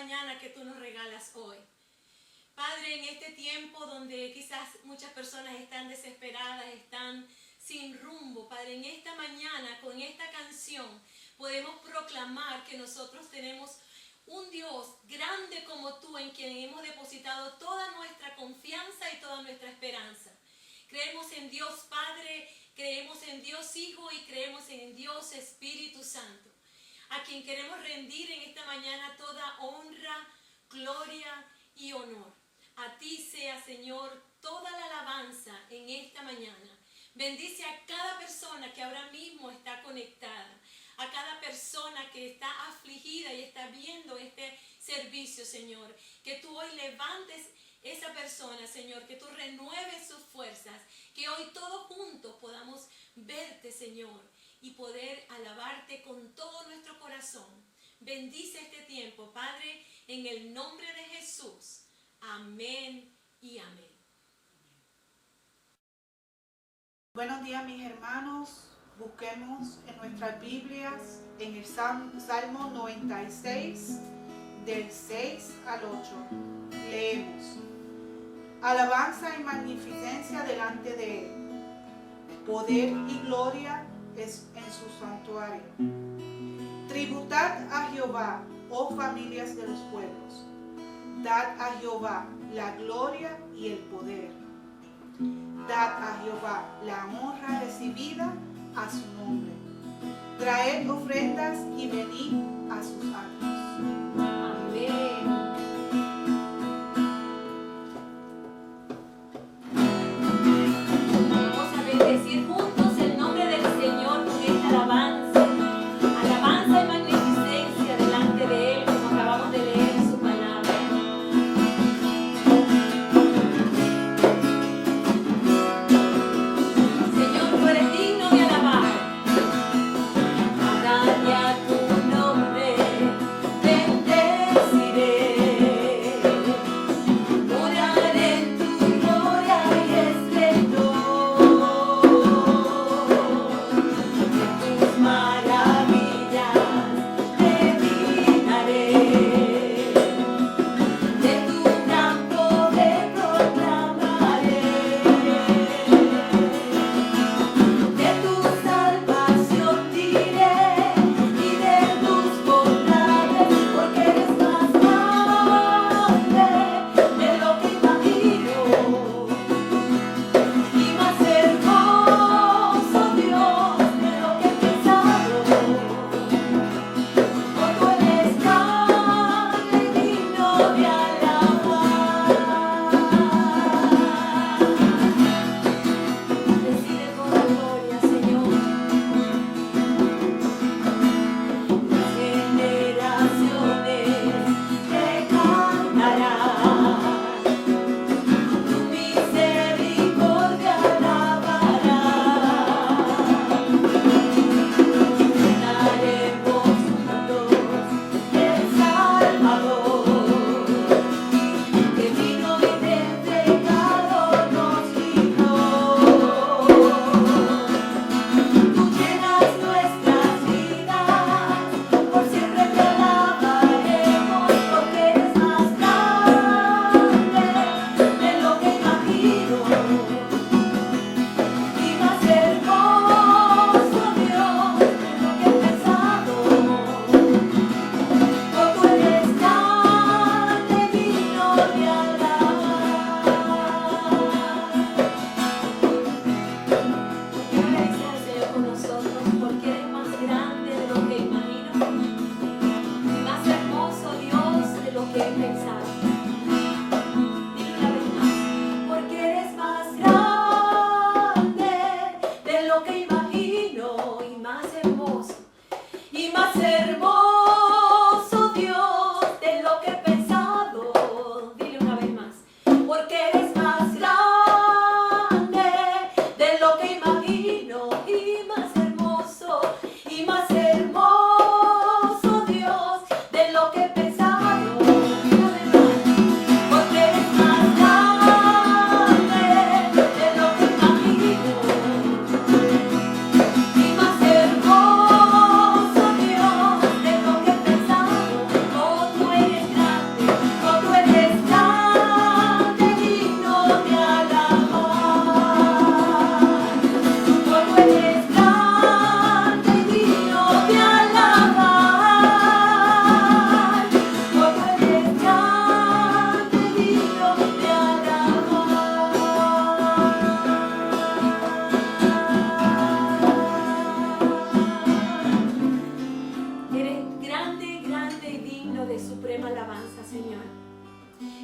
mañana que tú nos regalas hoy. Padre, en este tiempo donde quizás muchas personas están desesperadas, están sin rumbo, Padre, en esta mañana con esta canción podemos proclamar que nosotros tenemos un Dios grande como tú, en quien hemos depositado toda nuestra confianza y toda nuestra esperanza. Creemos en Dios Padre, creemos en Dios Hijo y creemos en Dios Espíritu Santo, a quien queremos rendir en esta mañana toda honra, gloria y honor. A ti sea, Señor, toda la alabanza en esta mañana. Bendice a cada persona que ahora mismo está conectada, a cada persona que está afligida y está viendo este servicio, Señor. Que tú hoy levantes esa persona, Señor, que tú renueves sus fuerzas, que hoy todos juntos podamos verte, Señor, y poder alabarte con todo nuestro corazón. Bendice este tiempo, Padre, en el nombre de Jesús. Amén y amén. Buenos días, mis hermanos. Busquemos en nuestras Biblias en el Salmo 96, del 6 al 8. Leemos: alabanza y magnificencia delante de Él, poder y gloria es en su santuario. Tributad a Jehová, oh familias de los pueblos. Dad a Jehová la gloria y el poder. Dad a Jehová la honra recibida a su nombre. Traed ofrendas y venid a sus atrios. Amén. Vamos a bendecir juntos el nombre del Señor con esta alabanza. Alabanza y magnificencia delante de Él, como acabamos de leer en su palabra. Señor, tú eres digno de alabar. A tu nombre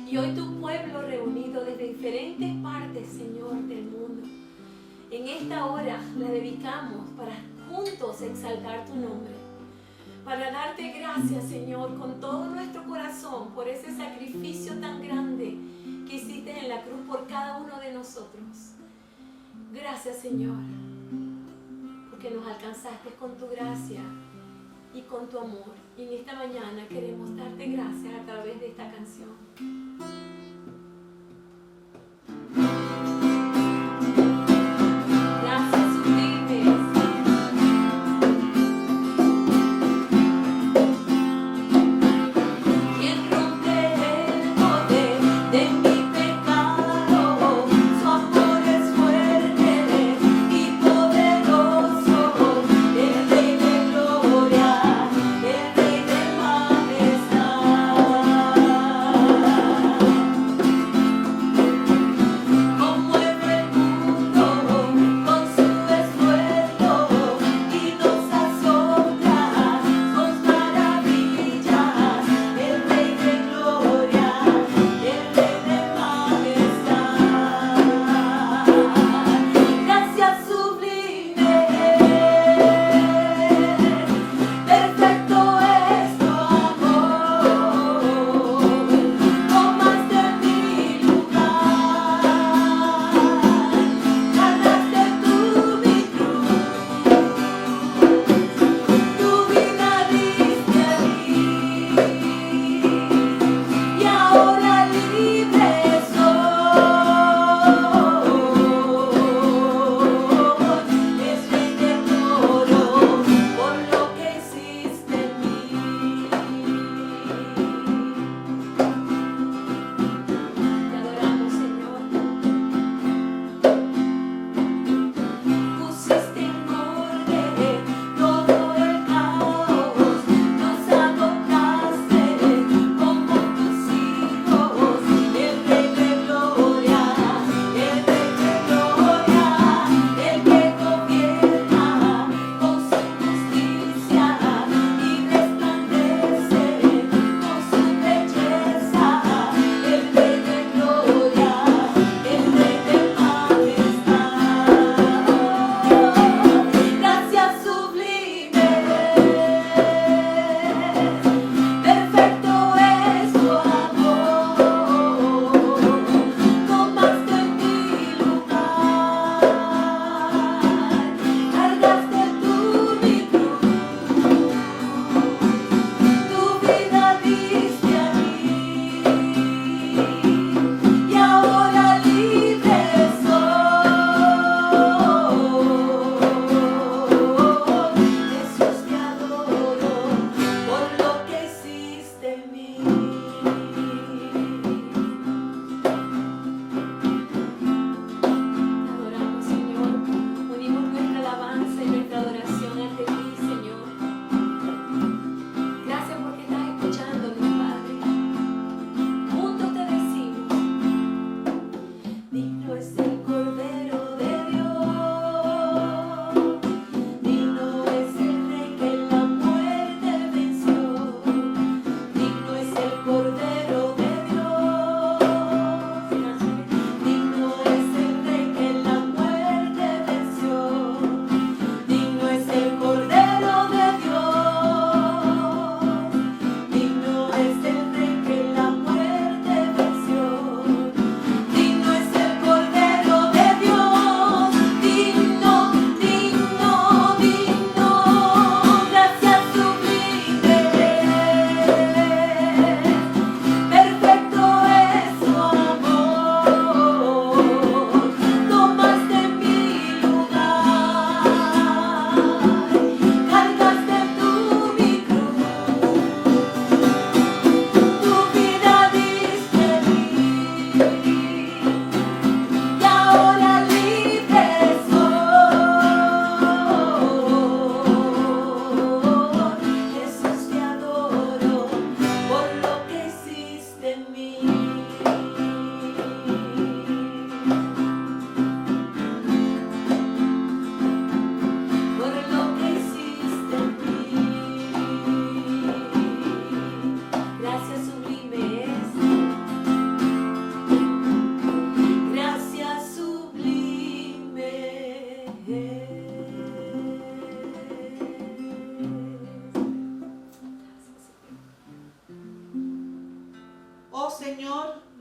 Y hoy tu pueblo reunido desde diferentes partes, Señor, del mundo, en esta hora la dedicamos para juntos exaltar tu nombre, para darte gracias, Señor, con todo nuestro corazón por ese sacrificio tan grande que hiciste en la cruz por cada uno de nosotros. Gracias, Señor, porque nos alcanzaste con tu gracia y con tu amor. Y en esta mañana queremos darte gracias a través de esta canción. Gracias sublimes. Quien rompe el poder de mi pecado, su amor es fuerte y poderoso, el Rey de gloria, el Rey de majestad.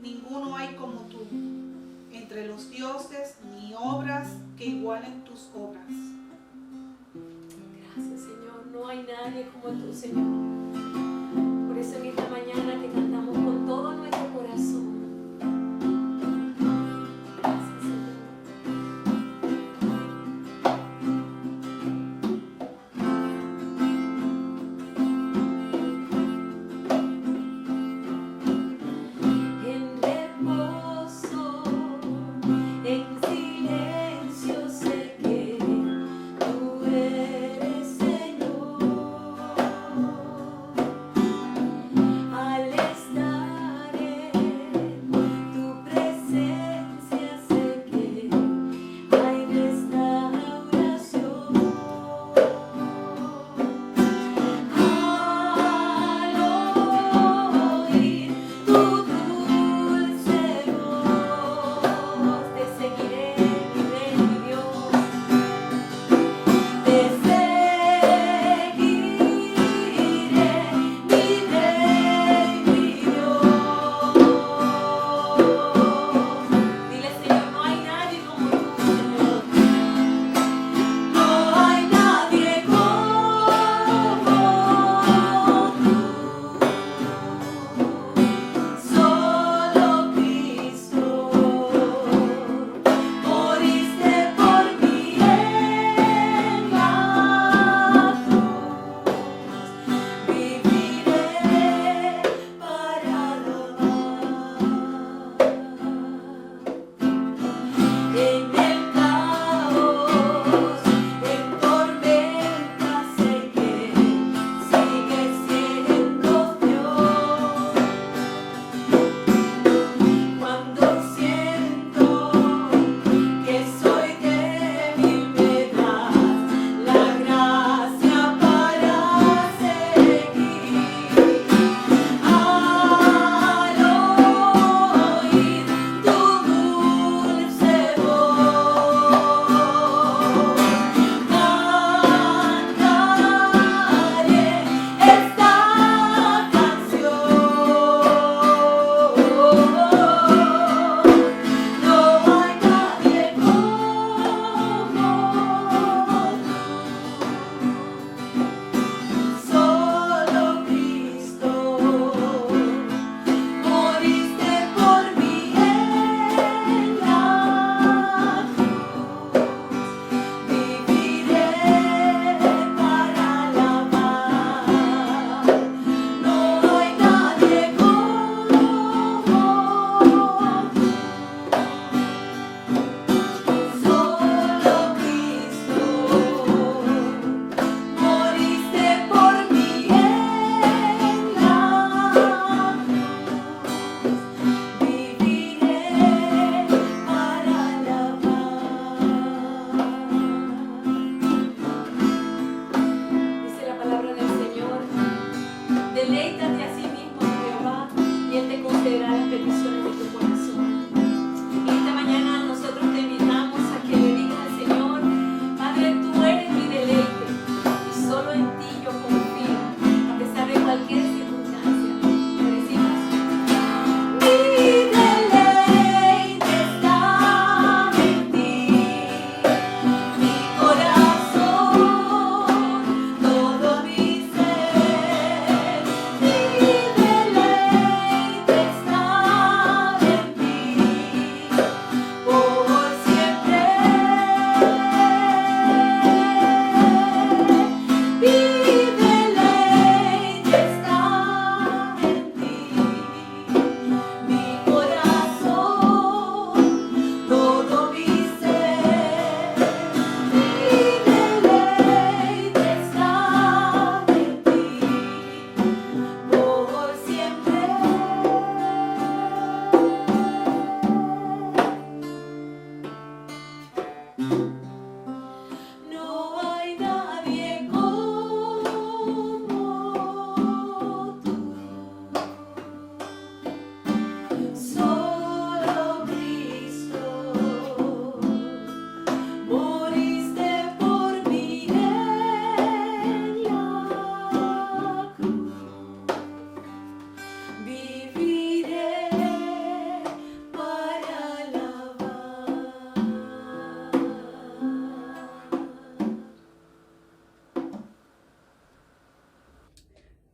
ninguno hay como tú, entre los dioses, ni obras que igualen tus obras. Gracias, Señor. No hay nadie como tú, Señor. Por eso en esta mañana te cantamos con todo nuestro corazón. Gracias, Señor. En reposo, en silencio sé que tú eres Señor. Al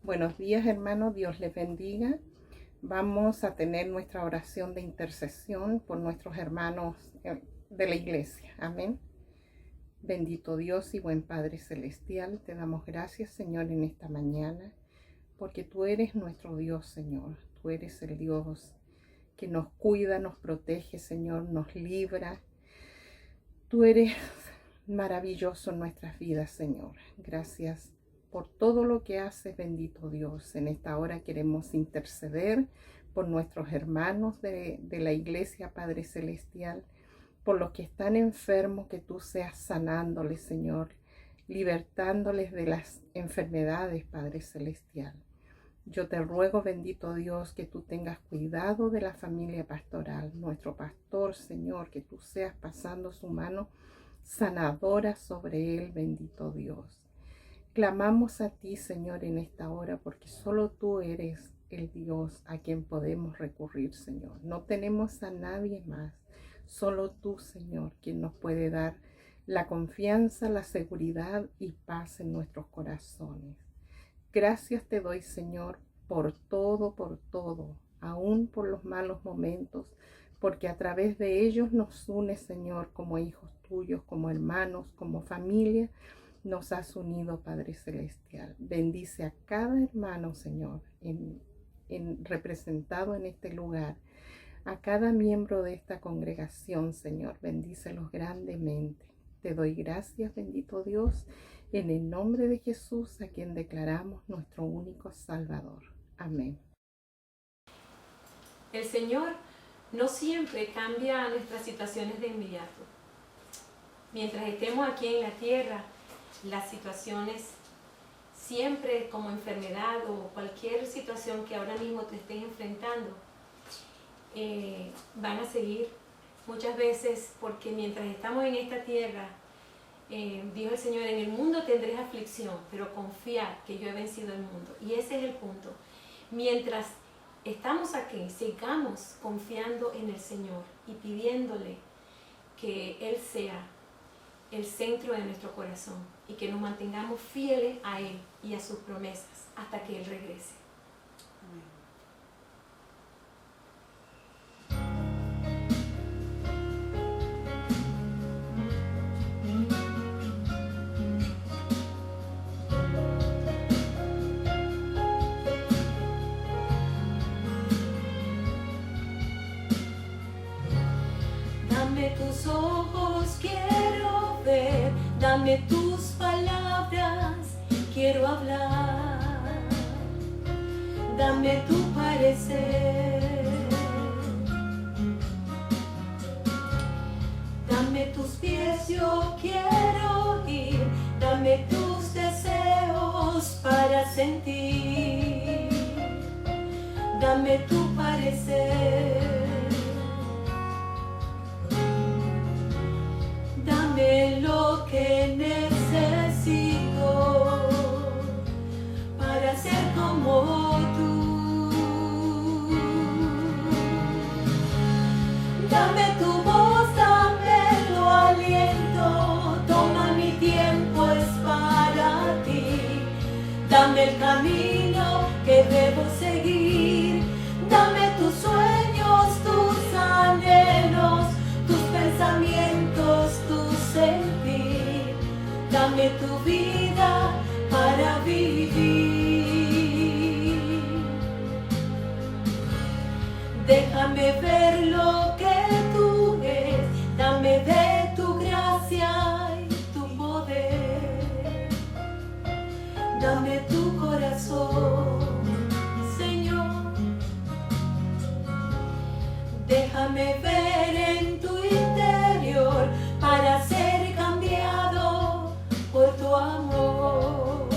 Buenos días, hermanos, Dios les bendiga. Vamos a tener nuestra oración de intercesión por nuestros hermanos de la iglesia. Amén. Bendito Dios y buen Padre Celestial, te damos gracias, Señor, en esta mañana, porque tú eres nuestro Dios, Señor. Tú eres el Dios que nos cuida, nos protege, Señor, nos libra. Tú eres maravilloso en nuestras vidas, Señor. Gracias por todo lo que haces, bendito Dios. En esta hora queremos interceder por nuestros hermanos de la iglesia, Padre Celestial, por los que están enfermos, que tú seas sanándoles, Señor, libertándoles de las enfermedades, Padre Celestial. Yo te ruego, bendito Dios, que tú tengas cuidado de la familia pastoral, nuestro pastor, Señor, que tú seas pasando su mano sanadora sobre él, bendito Dios. Clamamos a ti, Señor, en esta hora, porque solo tú eres el Dios a quien podemos recurrir, Señor. No tenemos a nadie más, solo tú, Señor, quien nos puede dar la confianza, la seguridad y paz en nuestros corazones. Gracias te doy, Señor, por todo, aún por los malos momentos, porque a través de ellos nos unes, Señor, como hijos tuyos, como hermanos, como familia. Nos has unido, Padre Celestial. Bendice a cada hermano, Señor, representado en este lugar. A cada miembro de esta congregación, Señor, bendícelos grandemente. Te doy gracias, bendito Dios, en el nombre de Jesús, a quien declaramos nuestro único Salvador. Amén. El Señor no siempre cambia nuestras situaciones de inmediato. Mientras estemos aquí en la tierra, las situaciones siempre, como enfermedad o cualquier situación que ahora mismo te estés enfrentando, van a seguir muchas veces, porque mientras estamos en esta tierra, dijo el Señor, en el mundo tendréis aflicción, pero confiad que yo he vencido el mundo. Y ese es el punto. Mientras estamos aquí, sigamos confiando en el Señor y pidiéndole que Él sea el centro de nuestro corazón y que nos mantengamos fieles a Él y a sus promesas hasta que Él regrese. Dame tus ojos, quiero ver, dame tus palabras, quiero hablar, dame tu parecer, dame tus pies, yo quiero ir, dame tus deseos para sentir, dame tu parecer. Dame lo que necesito para ser como tú. Dame tu voz, dame tu aliento, toma mi tiempo, es para ti. Dame el camino que debo seguir, dame tus sueños, tus anhelos, tus pensamientos, tu sentir, dame tu vida para vivir. Déjame ver lo que tú ves, dame de tu gracia y tu poder, dame tu corazón, Señor. Déjame ver en tu interior para ser cambiado por tu amor.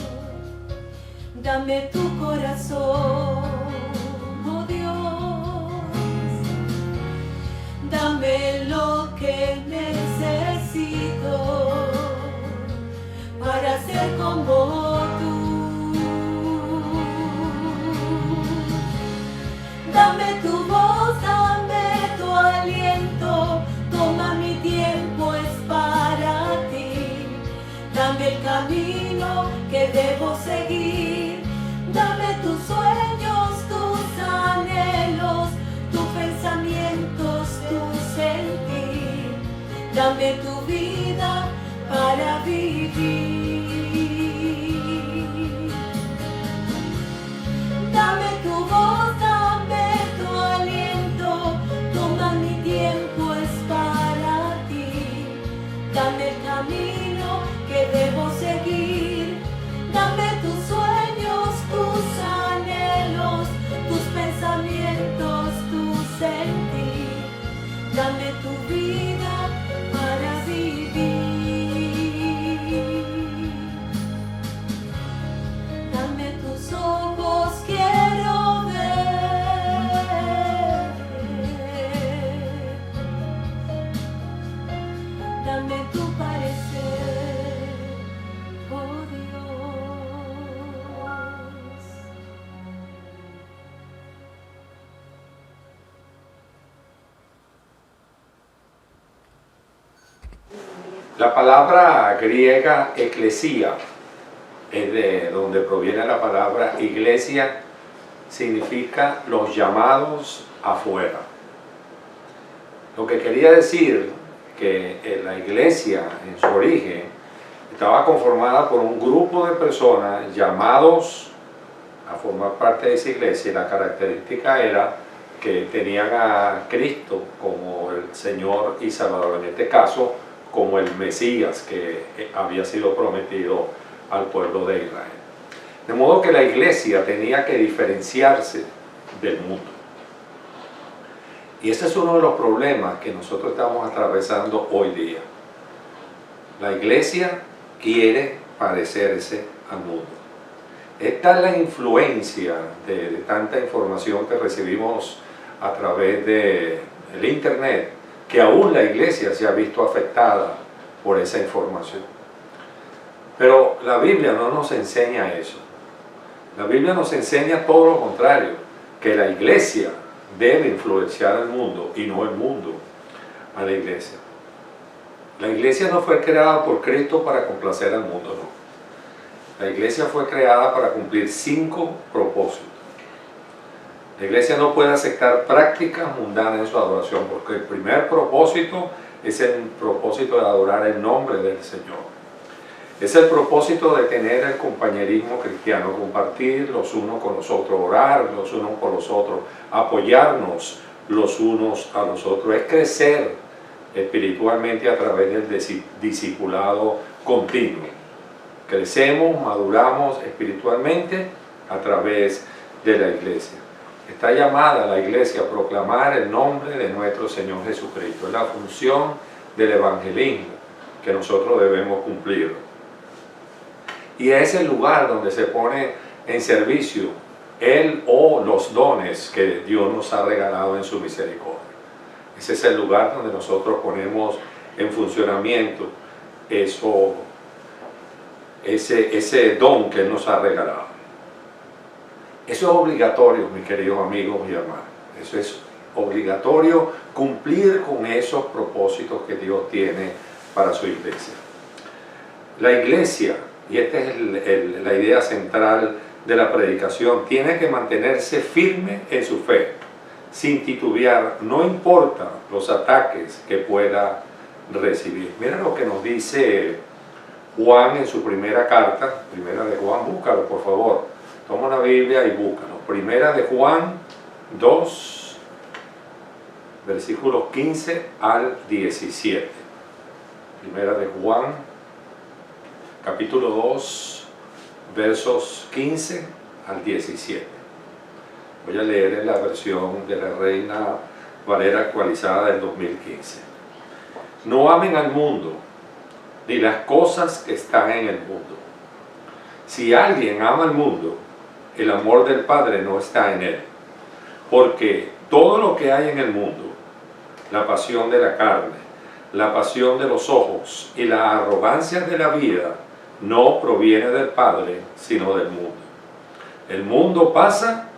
Dame tu corazón, oh Dios. Dame lo que necesito para ser como tú. Dame tu voz, dame tu aliento, toma mi tiempo, es para ti. Dame el camino que debo seguir, dame Dame tu vida para vivir. Dame tu voz, dame tu aliento. Toma mi tiempo, es para ti. Dame el camino que debo seguir. Dame tus sueños, tus anhelos, tus pensamientos, tu sentir. Dame tu vida para vivir. Dame tus ojos, quiero ver. Dame tu parecer, oh Dios. La palabra griega eclesia es de donde proviene la palabra iglesia, significa los llamados afuera. Lo que quería decir que la iglesia en su origen estaba conformada por un grupo de personas llamados a formar parte de esa iglesia, y la característica era que tenían a Cristo como el Señor y Salvador, en este caso como el Mesías que había sido prometido al pueblo de Israel. De modo que la iglesia tenía que diferenciarse del mundo. Y ese es uno de los problemas que nosotros estamos atravesando hoy día. La iglesia quiere parecerse al mundo. Esta es la influencia de tanta información que recibimos a través del internet, que aún la iglesia se ha visto afectada por esa información. Pero la Biblia no nos enseña eso. La Biblia nos enseña todo lo contrario, que la iglesia debe influenciar al mundo y no el mundo a la iglesia. La iglesia no fue creada por Cristo para complacer al mundo, no. La iglesia fue creada para cumplir 5 propósitos. La iglesia no puede aceptar prácticas mundanas en su adoración, porque el primer propósito es el propósito de adorar el nombre del Señor. Es el propósito de tener el compañerismo cristiano, compartir los unos con los otros, orar los unos por los otros, apoyarnos los unos a los otros. Es crecer espiritualmente a través del discipulado continuo. Crecemos, maduramos espiritualmente a través de la iglesia. Está llamada la iglesia a proclamar el nombre de nuestro Señor Jesucristo. Es la función del evangelismo que nosotros debemos cumplir. Y es el lugar donde se pone en servicio Él o los dones que Dios nos ha regalado en su misericordia. Ese es el lugar donde nosotros ponemos en funcionamiento ese don que Él nos ha regalado. Eso es obligatorio, mis queridos amigos y hermanos. Eso es obligatorio, cumplir con esos propósitos que Dios tiene para su iglesia. La iglesia, y esta es la idea central de la predicación, tiene que mantenerse firme en su fe, sin titubear, no importa los ataques que pueda recibir. Mira lo que nos dice Juan en su primera carta, primera de Juan, búscalo por favor. Toma la Biblia y búscalo. Primera de Juan 2, versículos 15 al 17. Primera de Juan, capítulo 2, versos 15 al 17. Voy a leer en la versión de la Reina Valera actualizada del 2015. No amen al mundo, ni las cosas que están en el mundo. Si alguien ama al mundo, el amor del Padre no está en él. Porque todo lo que hay en el mundo, la pasión de la carne, la pasión de los ojos y la arrogancia de la vida, no proviene del Padre, sino del mundo. El mundo pasa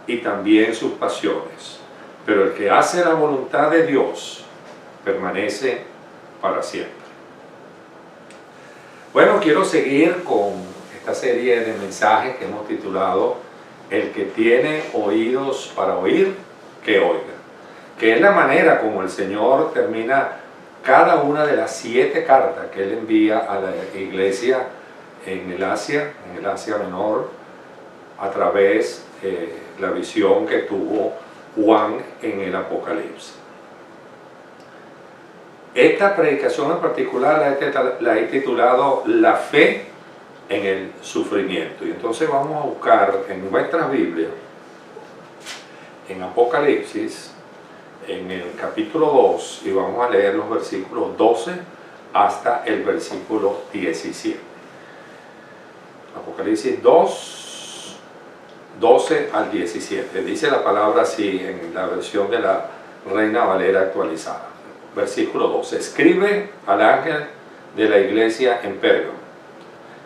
y también sus pasiones, pero el que hace la voluntad de Dios permanece para siempre. Bueno, quiero seguir con esta serie de mensajes que hemos titulado El que tiene oídos para oír, que oiga, que es la manera como el Señor termina cada una de las 7 cartas que él envía a la iglesia en el Asia Menor, a través de la visión que tuvo Juan en el Apocalipsis. Esta predicación en particular la he titulado La fe en el sufrimiento. Y entonces vamos a buscar en nuestra Biblia, en Apocalipsis, en el capítulo 2, y vamos a leer los versículos 12 hasta el versículo 17. Apocalipsis 2, 12 al 17. Dice la palabra así en la versión de la Reina Valera actualizada. Versículo 12. Escribe al ángel de la iglesia en Pérgamo: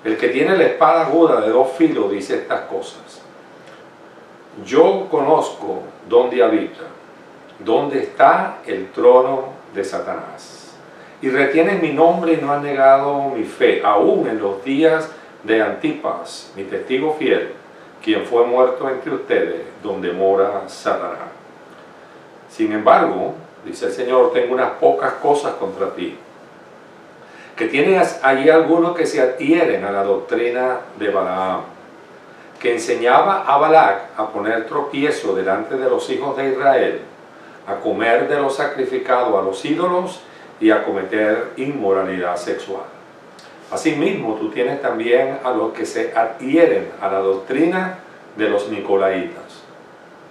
el que tiene la espada aguda de 2 filos dice estas cosas: yo conozco dónde habita, dónde está el trono de Satanás, y retienen mi nombre y no han negado mi fe, aún en los días de Antipas, mi testigo fiel, quien fue muerto entre ustedes, donde mora Satanás. Sin embargo, dice el Señor, tengo unas pocas cosas contra ti, que tienes allí algunos que se adhieren a la doctrina de Balaam, que enseñaba a Balac a poner tropiezo delante de los hijos de Israel, a comer de lo sacrificado a los ídolos y a cometer inmoralidad sexual. Asimismo, tú tienes también a los que se adhieren a la doctrina de los Nicolaitas.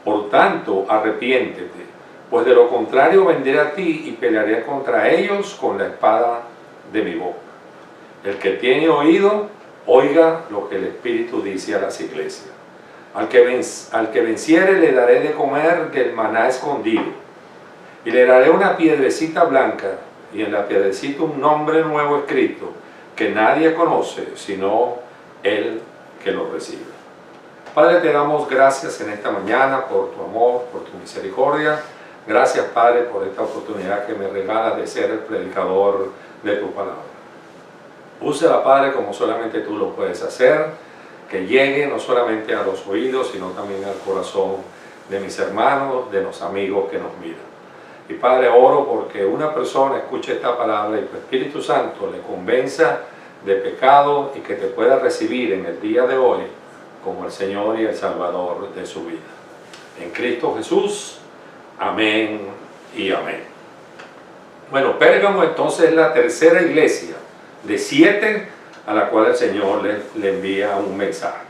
Por tanto, arrepiéntete, pues de lo contrario vendré a ti y pelearé contra ellos con la espada de mi boca. El que tiene oído, oiga lo que el Espíritu dice a las iglesias. Al que venciere le daré de comer del maná escondido, y le daré una piedrecita blanca, y en la piedrecita un nombre nuevo escrito, que nadie conoce sino el que lo recibe. Padre, te damos gracias en esta mañana por tu amor, por tu misericordia. Gracias, Padre, por esta oportunidad que me regalas de ser el predicador de tu palabra. Úsela, Padre, como solamente tú lo puedes hacer, que llegue no solamente a los oídos, sino también al corazón de mis hermanos, de los amigos que nos miran. Y Padre, oro porque una persona escuche esta palabra y tu Espíritu Santo le convenza de pecado y que te pueda recibir en el día de hoy como el Señor y el Salvador de su vida. En Cristo Jesús, amén y amén. Bueno, Pérgamo entonces es la tercera iglesia de 7 a la cual el Señor le envía un mensaje.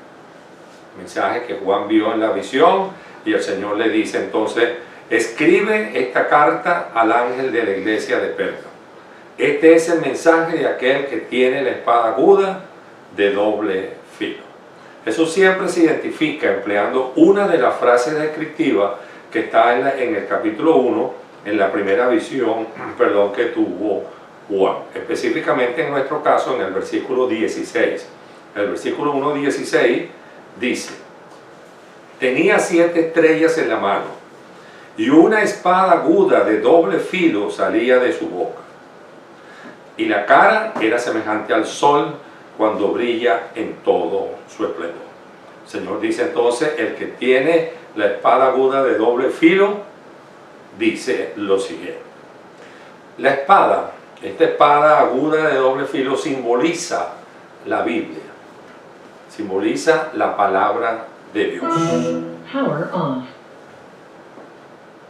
Mensaje que Juan vio en la visión, y el Señor le dice entonces: escribe esta carta al ángel de la iglesia de Pérgamo. Este es el mensaje de aquel que tiene la espada aguda de doble filo. Jesús siempre se identifica empleando una de las frases descriptivas que está en el capítulo 1, en la primera visión que tuvo Juan. Específicamente en nuestro caso en el versículo 16. El versículo 1:16 dice: tenía 7 estrellas en la mano, y una espada aguda de doble filo salía de su boca, y la cara era semejante al sol cuando brilla en todo su esplendor. El Señor dice entonces: el que tiene la espada aguda de doble filo, dice lo siguiente. La espada, esta espada aguda de doble filo, simboliza la Biblia, simboliza la palabra de Dios. Power off.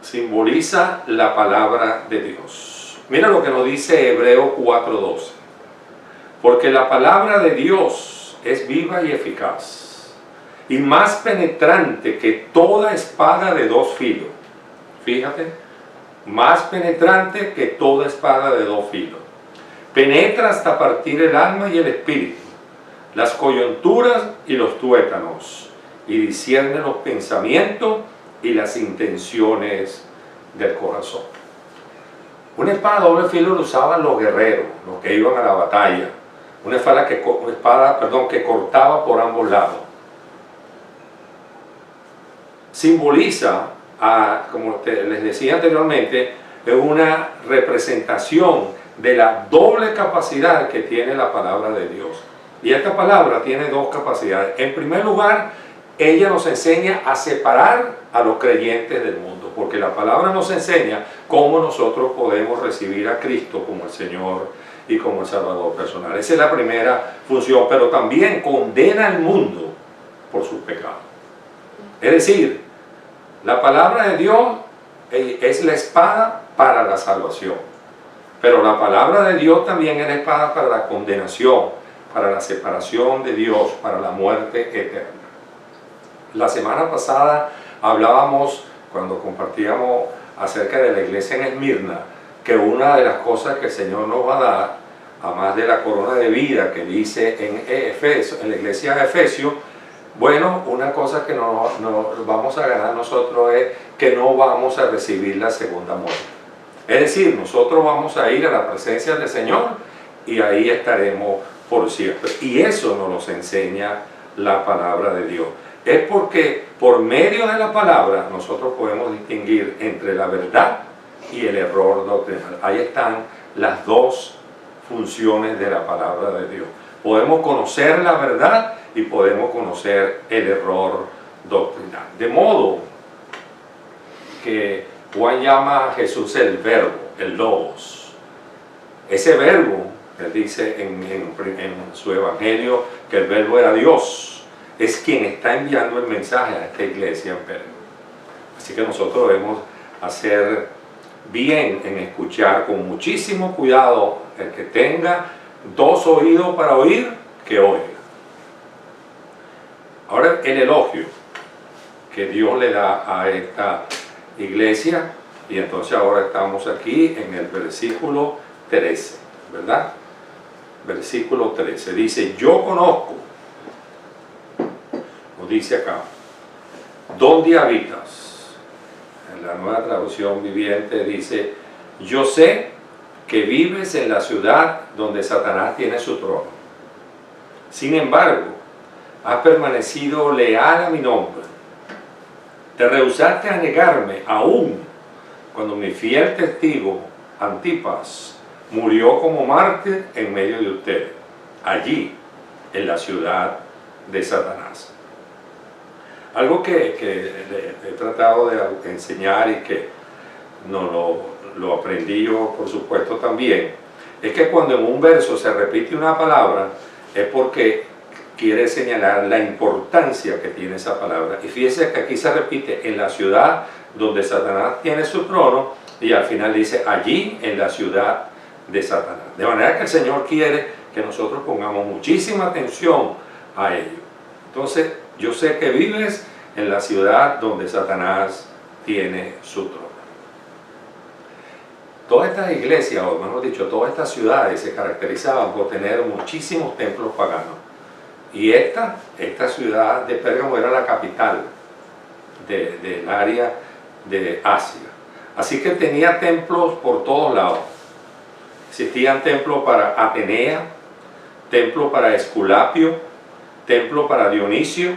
Simboliza la palabra de Dios. Mira lo que nos dice Hebreo 4:12. Porque la palabra de Dios es viva y eficaz, y más penetrante que toda espada de 2 filos. Fíjate, más penetrante que toda espada de 2 filos. Penetra hasta partir el alma y el espíritu, las coyunturas y los tuétanos, y discierne los pensamientos y las intenciones del corazón. Una espada doble filo lo usaban los guerreros, los que iban a la batalla. Una espada que cortaba por ambos lados. Simboliza, como les decía anteriormente, es una representación de la doble capacidad que tiene la palabra de Dios. Y esta palabra tiene 2 capacidades. En primer lugar, ella nos enseña a separar a los creyentes del mundo. Cristo, porque la palabra nos enseña cómo nosotros podemos recibir a Cristo como el Señor y como el Salvador personal. Esa es la primera función, pero también condena al mundo por sus pecados. Es decir, la palabra de Dios es la espada para la salvación, pero la palabra de Dios también es la espada para la condenación, para la separación de Dios, para la muerte eterna. La semana pasada hablábamos, cuando compartíamos acerca de la iglesia en Esmirna, que una de las cosas que el Señor nos va a dar, además de la corona de vida que dice en la iglesia de Efesios, bueno, una cosa que nos vamos a ganar nosotros es que no vamos a recibir la segunda muerte. Es decir, nosotros vamos a ir a la presencia del Señor y ahí estaremos por siempre. Y eso nos lo enseña la palabra de Dios. Es porque por medio de la palabra nosotros podemos distinguir entre la verdad y el error doctrinal. Ahí están las dos funciones de la palabra de Dios. Podemos conocer la verdad y podemos conocer el error doctrinal. De modo que Juan llama a Jesús el verbo, el logos. Ese verbo, él dice en su evangelio que el verbo era Dios, es quien está enviando el mensaje a esta iglesia en Pérgamo. Así que nosotros debemos hacer bien en escuchar con muchísimo cuidado. El que tenga dos oídos para oír, que oiga. Ahora el elogio que Dios le da a esta iglesia, y entonces ahora estamos aquí en el versículo 13, ¿verdad? Versículo 13 dice: yo conozco, nos dice acá, ¿dónde habitas? En la Nueva Traducción Viviente dice: yo sé que vives en la ciudad donde Satanás tiene su trono. Sin embargo, has permanecido leal a mi nombre. Te rehusaste a negarme aún cuando mi fiel testigo Antipas murió como mártir en medio de ustedes, allí en la ciudad de Satanás. Algo que he tratado de enseñar y que lo aprendí yo, por supuesto, también, es que cuando en un verso se repite una palabra es porque quiere señalar la importancia que tiene esa palabra. Y fíjese que aquí se repite en la ciudad donde Satanás tiene su trono, y al final dice allí en la ciudad de Satanás. De manera que el Señor quiere que nosotros pongamos muchísima atención a ello. Entonces, yo sé que vives en la ciudad donde Satanás tiene su trono. Todas estas iglesias, o mejor dicho, todas estas ciudades se caracterizaban por tener muchísimos templos paganos. Y esta ciudad de Pérgamo era la capital del área de Asia. Así que tenía templos por todos lados. Existían templos para Atenea, templo para Esculapio, templo para Dionisio,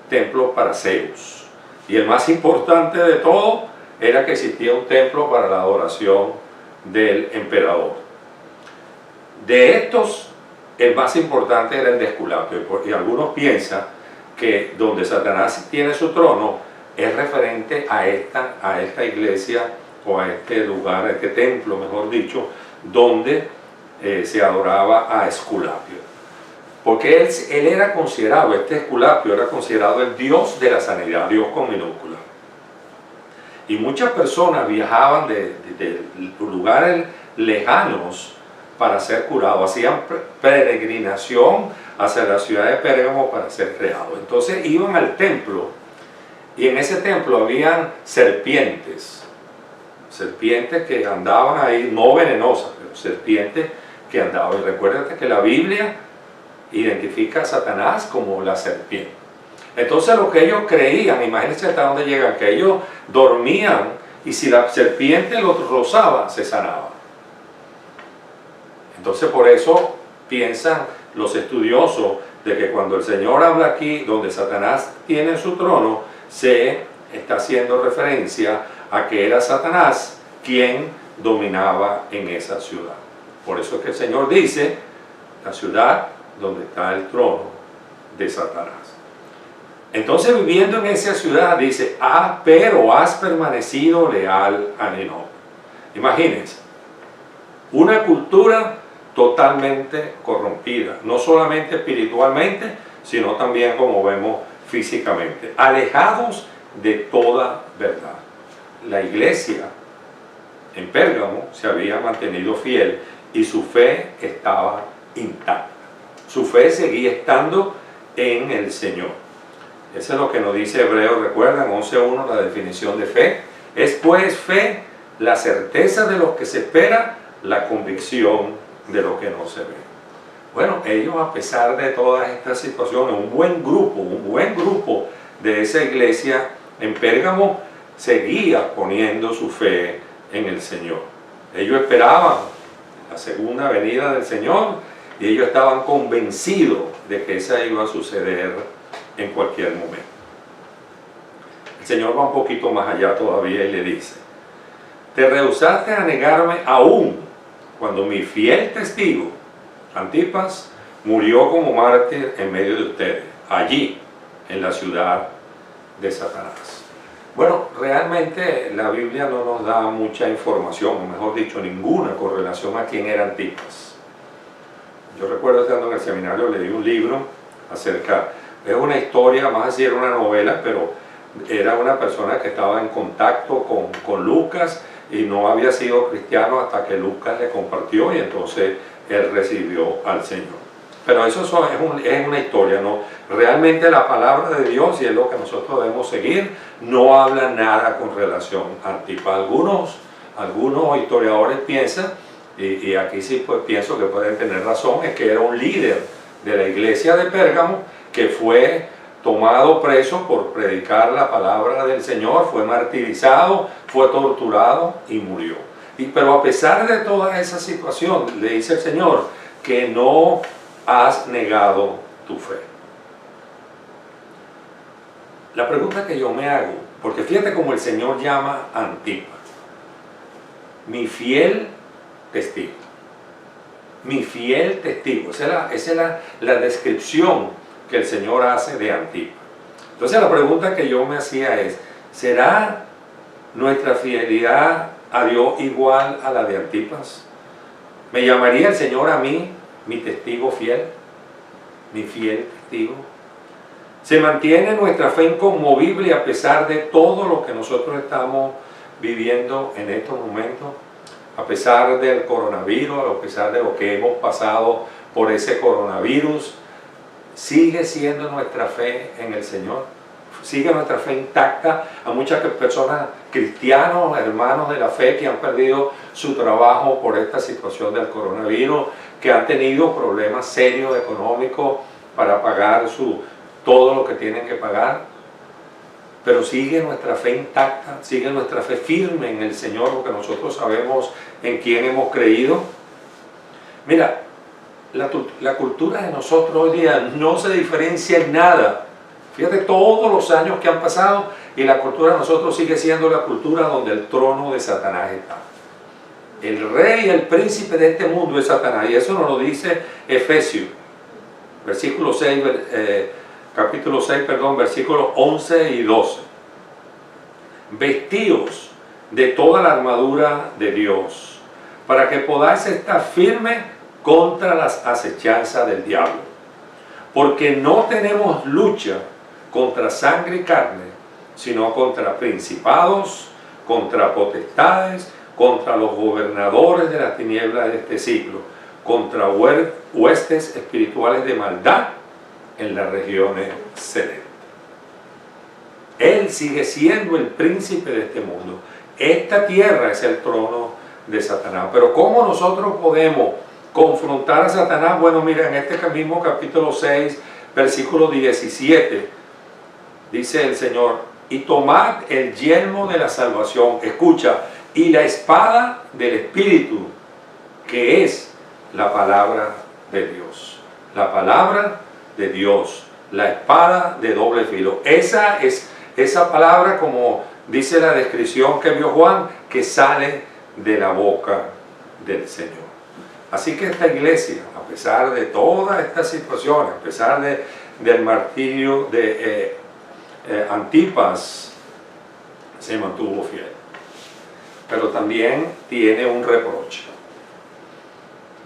templo para Zeus. Y el más importante de todo era que existía un templo para la adoración del emperador. De estos, el más importante era el de Esculapio, y algunos piensan que donde Satanás tiene su trono es referente a esta iglesia, o a este lugar, a este templo, mejor dicho, donde se adoraba a Esculapio. Porque él era considerado, este Esculapio era considerado el dios de la sanidad, Dios con minúscula. Y muchas personas viajaban de lugares lejanos para ser curados, hacían peregrinación hacia la ciudad de Pérgamo para ser creados. Entonces iban al templo, y en ese templo habían serpientes que andaban ahí, no venenosas, pero serpientes que andaban. Y recuérdate que la Biblia identifica a Satanás como la serpiente. Entonces lo que ellos creían, imagínense hasta dónde llegan, que ellos dormían y si la serpiente los rozaba, se sanaba. Entonces por eso piensan los estudiosos de que cuando el Señor habla aquí, donde Satanás tiene su trono, se está haciendo referencia a que era Satanás quien dominaba en esa ciudad. Por eso es que el Señor dice, la ciudad donde está el trono de Satanás. Entonces, viviendo en esa ciudad, dice, pero has permanecido leal a Ninove. Imagínense, una cultura totalmente corrompida, no solamente espiritualmente, sino también, como vemos, físicamente, alejados de toda verdad. La iglesia en Pérgamo se había mantenido fiel y su fe estaba intacta. Su fe seguía estando en el Señor. Eso es lo que nos dice Hebreos, recuerdan, 11.1, la definición de fe. Es pues fe la certeza de lo que se espera, la convicción de lo que no se ve. Bueno, ellos, a pesar de todas estas situaciones, un buen grupo de esa iglesia en Pérgamo seguía poniendo su fe en el Señor. Ellos esperaban la segunda venida del Señor y ellos estaban convencidos de que esa iba a suceder en cualquier momento. El Señor va un poquito más allá todavía y le dice: te rehusaste a negarme aún cuando mi fiel testigo Antipas murió como mártir en medio de ustedes, allí en la ciudad de Satanás. Bueno, realmente la Biblia no nos da mucha información, o mejor dicho, ninguna correlación a quién era Antipas. Yo recuerdo, estando en el seminario, leí un libro acerca, es una historia, más así era una novela, pero era una persona que estaba en contacto con Lucas y no había sido cristiano hasta que Lucas le compartió y entonces él recibió al Señor. Pero eso es una historia, ¿no? Realmente la palabra de Dios, y es lo que nosotros debemos seguir, no habla nada con relación a Antipas. Algunos historiadores piensan, y aquí sí pues pienso que pueden tener razón, es que era un líder de la iglesia de Pérgamo que fue tomado preso por predicar la palabra del Señor, fue martirizado, fue torturado y murió. Pero a pesar de toda esa situación, le dice el Señor que no has negado tu fe. La pregunta que yo me hago, porque fíjate cómo el Señor llama a Antipas, mi fiel testigo. Mi fiel testigo. Esa es la descripción que el Señor hace de Antipas. Entonces la pregunta que yo me hacía es, ¿será nuestra fidelidad a Dios igual a la de Antipas? ¿Me llamaría el Señor a mí mi testigo fiel? ¿Mi fiel testigo? ¿Se mantiene nuestra fe inconmovible a pesar de todo lo que nosotros estamos viviendo en estos momentos? A pesar del coronavirus, a pesar de lo que hemos pasado por ese coronavirus, ¿sigue siendo nuestra fe en el Señor? ¿Sigue nuestra fe intacta? A muchas personas, cristianos, hermanos de la fe, que han perdido su trabajo por esta situación del coronavirus, que han tenido problemas serios económicos para pagar todo lo que tienen que pagar. Pero sigue nuestra fe intacta, sigue nuestra fe firme en el Señor, porque nosotros sabemos en quién hemos creído. Mira, la cultura de nosotros hoy día no se diferencia en nada. Fíjate todos los años que han pasado y la cultura de nosotros sigue siendo la cultura donde el trono de Satanás está. El rey y el príncipe de este mundo es Satanás, y eso nos lo dice Efesios, capítulo 6, versículos 11 y 12. Vestíos de toda la armadura de Dios, para que podáis estar firmes contra las acechanzas del diablo. Porque no tenemos lucha contra sangre y carne, sino contra principados, contra potestades, contra los gobernadores de las tinieblas de este siglo, contra huestes espirituales de maldad en las regiones celestes. Él sigue siendo el príncipe de este mundo. Esta tierra es el trono de Satanás. Pero ¿cómo nosotros podemos confrontar a Satanás? Bueno, mira, en este mismo capítulo 6, versículo 17, dice el Señor: y tomad el yelmo de la salvación, escucha, y la espada del Espíritu, que es la palabra de Dios. La palabra de Dios, la espada de doble filo. Esa es esa palabra, como dice la descripción que vio Juan, que sale de la boca del Señor. Así que esta iglesia, a pesar de todas estas situaciones, a pesar del martirio de Antipas se mantuvo fiel. Pero también tiene un reproche.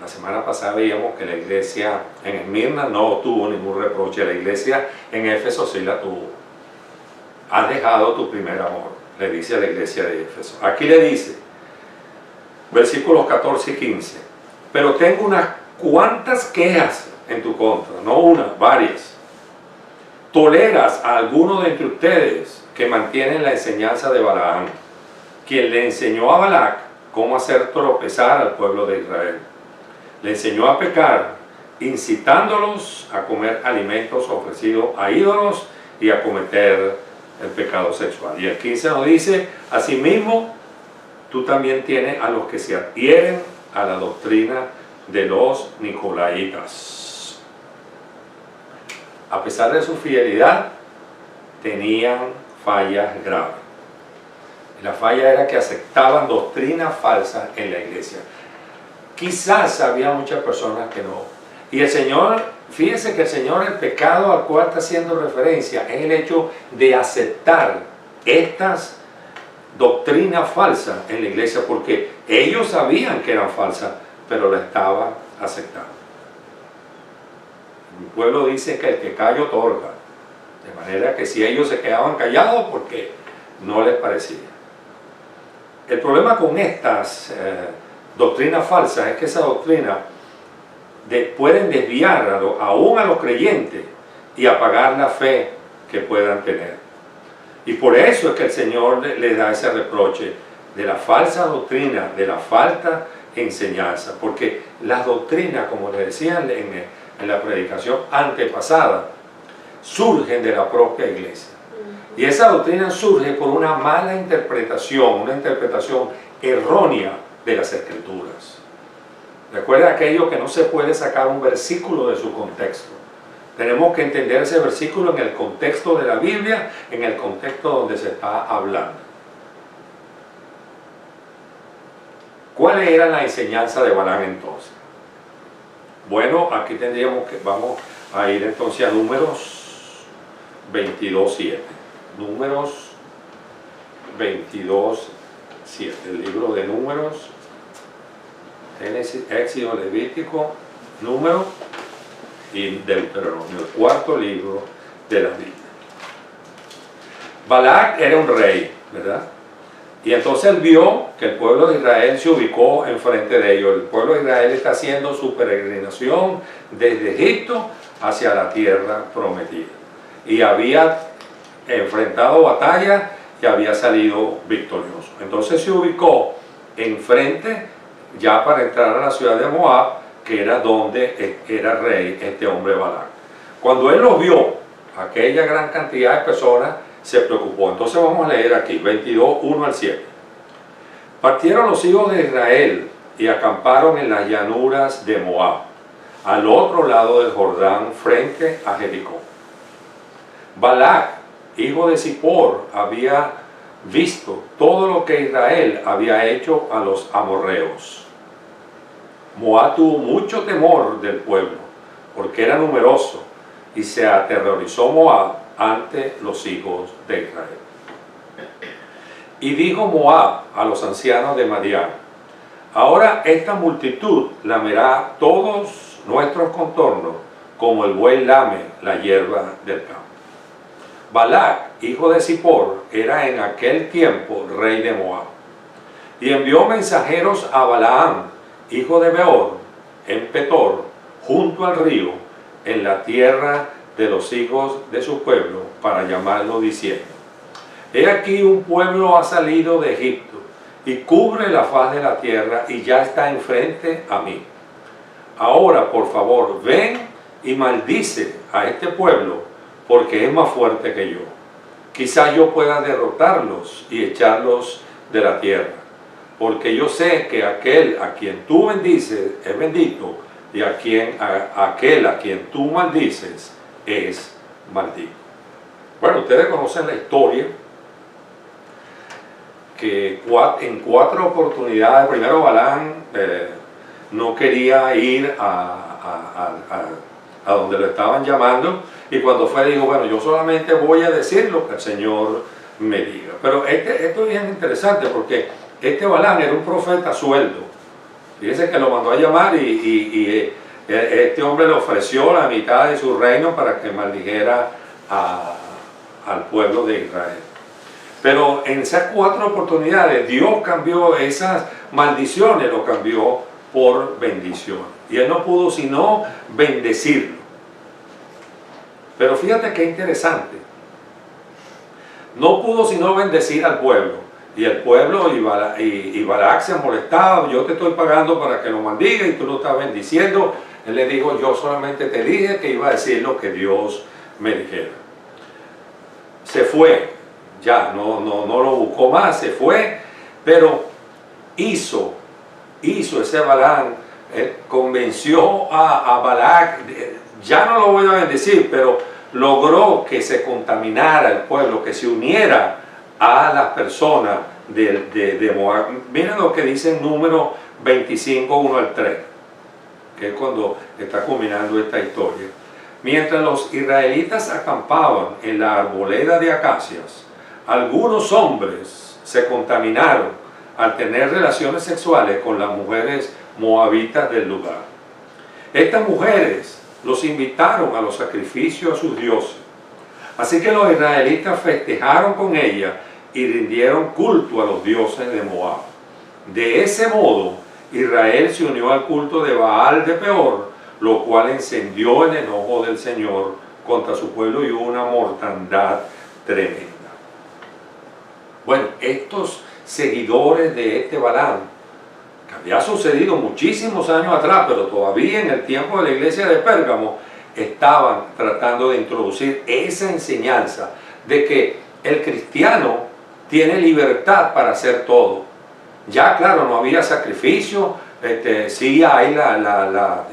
La semana pasada veíamos que la iglesia en Esmirna no tuvo ningún reproche. La iglesia en Éfeso sí la tuvo. Has dejado tu primer amor, le dice a la iglesia de Éfeso. Aquí le dice, versículos 14 y 15, pero tengo unas cuantas quejas en tu contra, no una, varias. Toleras a alguno de entre ustedes que mantienen la enseñanza de Balaam, quien le enseñó a Balac cómo hacer tropezar al pueblo de Israel. Le enseñó a pecar, incitándolos a comer alimentos ofrecidos a ídolos y a cometer el pecado sexual. Y el 15 nos dice, asimismo, tú también tienes a los que se adhieren a la doctrina de los nicolaitas. A pesar de su fidelidad, tenían fallas graves. La falla era que aceptaban doctrinas falsas en la iglesia. Quizás había muchas personas que no. Y el Señor, fíjense que el Señor, el pecado al cual está haciendo referencia es el hecho de aceptar estas doctrinas falsas en la iglesia, porque ellos sabían que eran falsas, pero la estaban aceptando. Mi pueblo dice que el que calla otorga, de manera que si ellos se quedaban callados porque no les parecía. El problema con estas doctrinas falsas es que esa doctrina pueden desviar aún a los creyentes y apagar la fe que puedan tener. Y por eso es que el Señor les da ese reproche de la falsa doctrina, de la falta enseñanza, porque las doctrinas, como les decían en la predicación antepasada, surgen de la propia iglesia. Y esa doctrina surge por una mala interpretación, una interpretación errónea de las Escrituras. Recuerda aquello que no se puede sacar un versículo de su contexto. Tenemos que entender ese versículo en el contexto de la Biblia, en el contexto donde se está hablando. ¿Cuál era la enseñanza de Balaam entonces? Bueno, aquí vamos a ir entonces a Números 22:7. Números 22:7, el libro de Números, Génesis, Éxodo, Levítico, Número y Deuteronomio, el cuarto libro de la Biblia. Balac era un rey, ¿verdad? Y entonces él vio que el pueblo de Israel se ubicó enfrente de ellos. El pueblo de Israel está haciendo su peregrinación desde Egipto hacia la tierra prometida. Y había enfrentado batalla y había salido victorioso. Entonces se ubicó enfrente ya para entrar a la ciudad de Moab, que era donde era rey este hombre Balac. Cuando él lo vio, aquella gran cantidad de personas, se preocupó. Entonces vamos a leer aquí, 22, 1 al 7. Partieron los hijos de Israel y acamparon en las llanuras de Moab, al otro lado del Jordán, frente a Jericó. Balac, hijo de Zippor, había visto todo lo que Israel había hecho a los amorreos. Moab tuvo mucho temor del pueblo, porque era numeroso, y se aterrorizó Moab ante los hijos de Israel. Y dijo Moab a los ancianos de Madián: ahora esta multitud lamerá todos nuestros contornos, como el buey lame la hierba del campo. Balac, hijo de Zippor, era en aquel tiempo rey de Moab, y envió mensajeros a Balaam, hijo de Beor, en Petor, junto al río, en la tierra de los hijos de su pueblo, para llamarlo, diciendo: he aquí un pueblo ha salido de Egipto y cubre la faz de la tierra y ya está enfrente a mí. Ahora, por favor, ven y maldice a este pueblo, porque es más fuerte que yo. Quizás yo pueda derrotarlos y echarlos de la tierra, porque yo sé que aquel a quien tú bendices es bendito, y aquel a quien tú maldices es maldito. Bueno, ustedes conocen la historia, que en 4 oportunidades, primero Balaam no quería ir a donde lo estaban llamando, y cuando fue dijo, bueno, yo solamente voy a decir lo que el Señor me diga. Pero esto es bien interesante porque este Balaam era un profeta a sueldo. Fíjense que lo mandó a llamar y este hombre le ofreció la mitad de su reino para que maldijera al pueblo de Israel. Pero en esas 4 oportunidades Dios cambió esas maldiciones, lo cambió por bendición. Y él no pudo sino bendecirlo. Pero fíjate qué interesante. No pudo sino bendecir al pueblo. Y el pueblo y Balac se molestaba. Yo te estoy pagando para que lo maldiga y tú lo estás bendiciendo. Él le dijo, yo solamente te dije que iba a decir lo que Dios me dijera. Se fue. Ya, no lo buscó más, se fue. Pero hizo ese Balaam, convenció a Balac, ya no lo voy a bendecir, pero logró que se contaminara el pueblo, que se uniera a las personas de Moab. Miren lo que dice en Número 25, 1 al 3, que es cuando está culminando esta historia. Mientras los israelitas acampaban en la arboleda de acacias, algunos hombres se contaminaron al tener relaciones sexuales con las mujeres moabitas del lugar. Estas mujeres los invitaron a los sacrificios a sus dioses. Así que los israelitas festejaron con ellas y rindieron culto a los dioses de Moab. De ese modo, Israel se unió al culto de Baal de Peor, lo cual encendió el enojo del Señor contra su pueblo y hubo una mortandad tremenda. Bueno, estos seguidores de este Balaam, que había sucedido muchísimos años atrás, pero todavía en el tiempo de la iglesia de Pérgamo, estaban tratando de introducir esa enseñanza de que el cristiano tiene libertad para hacer todo. Ya claro, no había sacrificio, sí hay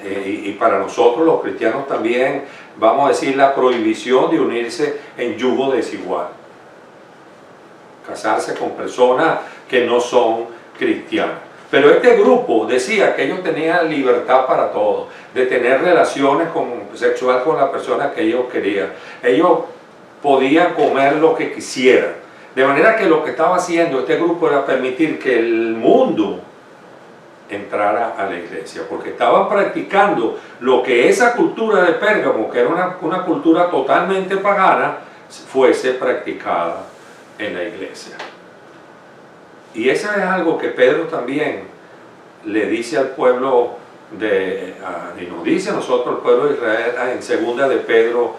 y para nosotros los cristianos también, vamos a decir, la prohibición de unirse en yugo desigual. Casarse con personas que no son cristianas. Pero este grupo decía que ellos tenían libertad para todo, de tener relaciones sexuales con la persona que ellos querían. Ellos podían comer lo que quisieran. De manera que lo que estaba haciendo este grupo era permitir que el mundo entrara a la iglesia, porque estaban practicando lo que esa cultura de Pérgamo, que era una cultura totalmente pagana, fuese practicada en la iglesia. Y eso es algo que Pedro también le dice al pueblo y nos dice a nosotros, el pueblo de Israel, en segunda de Pedro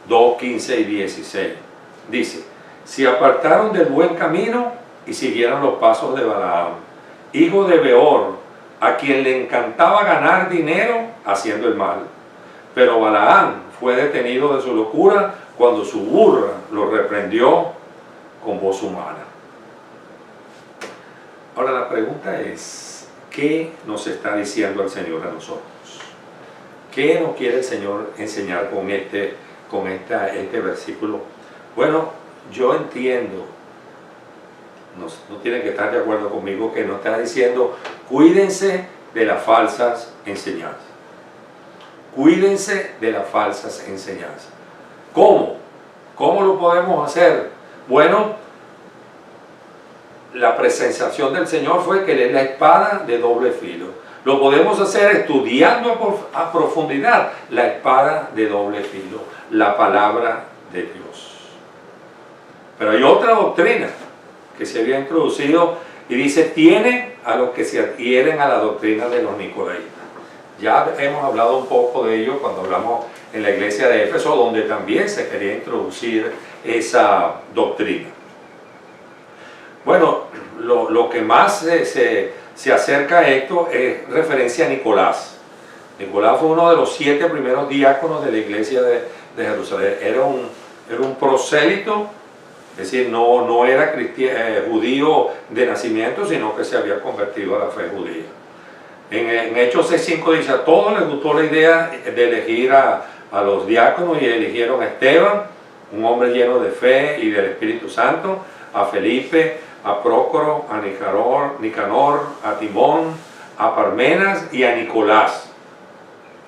2, 15 y 16. Dice, se apartaron del buen camino y siguieron los pasos de Balaam, hijo de Beor, a quien le encantaba ganar dinero haciendo el mal. Pero Balaam fue detenido de su locura cuando su burra lo reprendió con voz humana. Ahora la pregunta es, ¿qué nos está diciendo el Señor a nosotros? ¿Qué nos quiere el Señor enseñar con este versículo? Bueno, yo entiendo, no tienen que estar de acuerdo conmigo, que nos está diciendo, cuídense de las falsas enseñanzas. Cuídense de las falsas enseñanzas. ¿Cómo? ¿Cómo lo podemos hacer? Bueno, la presentación del Señor fue que Él es la espada de doble filo. Lo podemos hacer estudiando a profundidad la espada de doble filo, la palabra de Dios. Pero hay otra doctrina que se había introducido y dice, tiene a los que se adhieren a la doctrina de los nicolaítas. Ya hemos hablado un poco de ello cuando hablamos en la iglesia de Éfeso, donde también se quería introducir esa doctrina. Bueno, lo que más se acerca a esto es referencia a Nicolás. Nicolás fue uno de los 7 primeros diáconos de la iglesia de Jerusalén. Era un prosélito, es decir, no era judío de nacimiento, sino que se había convertido a la fe judía. En Hechos 6:5 dice, a todos les gustó la idea de elegir a los diáconos y eligieron a Esteban, un hombre lleno de fe y del Espíritu Santo, a Felipe, a Prócoro, a Nicanor, a Timón, a Parmenas y a Nicolás,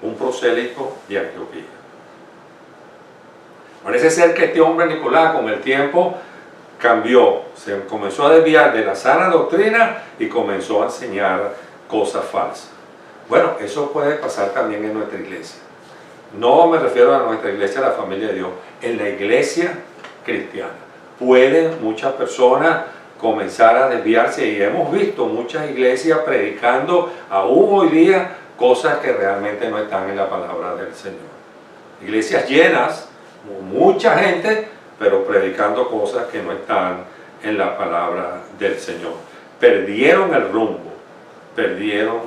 un prosélito de Antioquía. Parece ser que este hombre Nicolás con el tiempo cambió, se comenzó a desviar de la sana doctrina y comenzó a enseñar cosas falsas. Bueno, eso puede pasar también en nuestra iglesia. No me refiero a nuestra iglesia, a la familia de Dios, en la iglesia cristiana. Pueden muchas personas comenzar a desviarse y hemos visto muchas iglesias predicando aún hoy día cosas que realmente no están en la palabra del Señor. Iglesias llenas, mucha gente, pero predicando cosas que no están en la palabra del Señor. Perdieron el rumbo, perdieron